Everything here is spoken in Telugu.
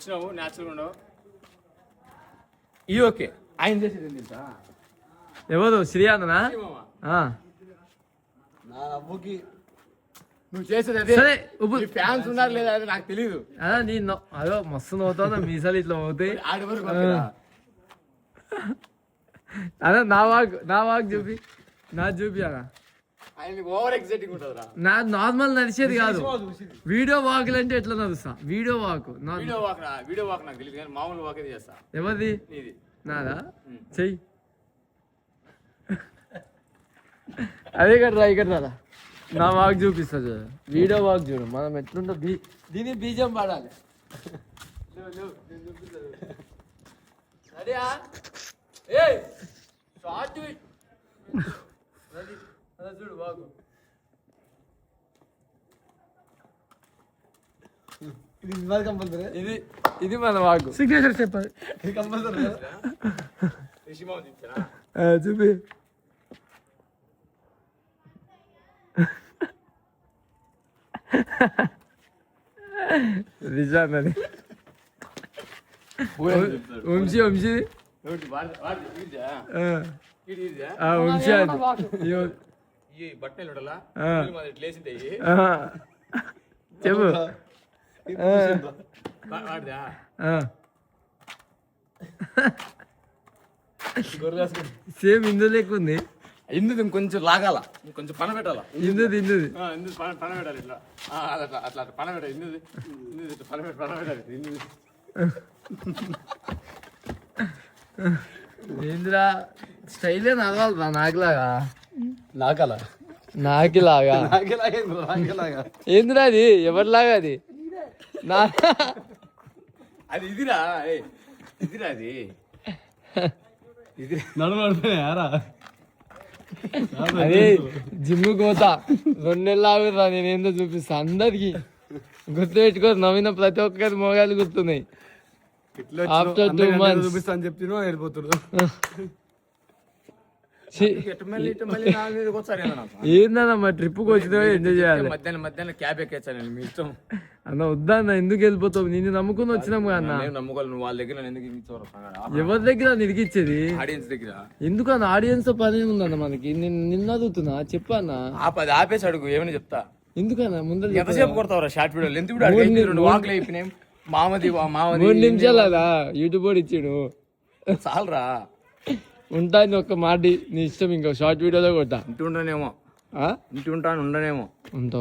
వచ్చినావు న్యాచురల్గా ఉండవు ఇవి ఓకే. ఆయన చేసేది తెలుసా? ఎవరు శ్రీయాదనా? నా అబ్బుకి నువ్వు చేసేది అదే. సరే ఫ్యాన్స్ ఉన్నారు లేదా అది నాకు తెలియదు. అదా నేను అదో మస్తు నవ్వుతావు, మీసాలు ఇట్లా అవుతాయి. ఆడి వరకు అదే నా వాక్ చూపి, నా చూపి అలా ఓవర్ ఎక్సైటింగ్ ఉంటుందిరా. నా నార్మల్ నడిచేది కాదు, వీడియో వాకులు అంటే ఎట్లా నడుస్తా. వీడియో వాక్ వీడియో వాక్ నాకు తెలియదు కానీ మామూలు వాక్ అయితే చేస్తా. ఎవరిది? నాదా? చెయ్యి. అదే కదా ఇక్కడ రాదా, నా వాక్ చూపిస్తా చూడు, వీడియో వాక్ చూడు. మనం ఎట్లుంటో దీని బీజం పాడాలి. చూడు బాగు, ఇది మన వాకు సిగ్నేచర్ చెప్పాలి. చూపి రిజానది వంశీ వంశీ వంశీ ఈ బట్టలు చెప్పు. సేమ్ ఇందు లేకుంది. ఇందు కొంచెం లాగాల, కొంచెం పన పెట్టాలా. ఇందు పన పెట్టాలి ఇట్లా అట్లా అట్లా పన పెట్టాలి. ఇందు పన పెట్టాలి. ఇందురా స్టైలే నాగాలరా, నాకులాగా నాకలా నాకిలాగా ఏందిరా అది? ఎవరిలాగా అది? అది ఇదిరా, ఇదిరా అది నడుమడుతున్నాయారా? అదే జిమ్ కోత 2 నెలలు ఆగురా, నేనేందో చూపిస్తా అందరికి. గుర్తు పెట్టుకో, నవ్విన ప్రతి ఒక్కరి మోగాలు గుర్తున్నాయి. ఆఫ్టర్ 2 months చూపిస్తా అని చెప్తున్నా వెళ్ళిపోతున్నాడు. ఏందన్నా ట్రిప్కి వచ్చినా ఎంజాయ్ చేయాలి. మధ్యాహ్నం క్యాబ్ ఎక్కేసాను, మీ ఇష్టం అన్న. వద్దా అన్న, ఎందుకు వెళ్ళిపోతావు? నిన్ను నమ్ముకుని వచ్చినాము అన్న. నమ్ముకోవాలి, నువ్వు వాళ్ళ దగ్గర ఎందుకు ఎవరి దగ్గర నిరికిచ్చేది? ఆడియన్స్ దగ్గర. ఎందుకన్నా ఆడియన్స్ తో పని ఉందన్న మనకి. నిన్న అడుగుతున్నా చెప్పు అన్న. అది ఆపేసి అడుగు, ఏమని చెప్తా. ఎందుకన్నా ముందర ఎంతసేపు కొడతావురా షార్ట్ వీడియోలు? ఎంత కూడా వాకులు అయిపోయినాయి. మామది 3 నిమిషాలు అదా యూట్యూబ్ కూడా ఇచ్చాడు. చాలరా, ఉంటాను ఒక్క మాట నీ ఇష్టం. ఇంకా షార్ట్ వీడియోలో కొట్టా. ఇంటి ఉండనేమో, ఇంటి ఉంటాను ఉండనేమో. ఉంటావు.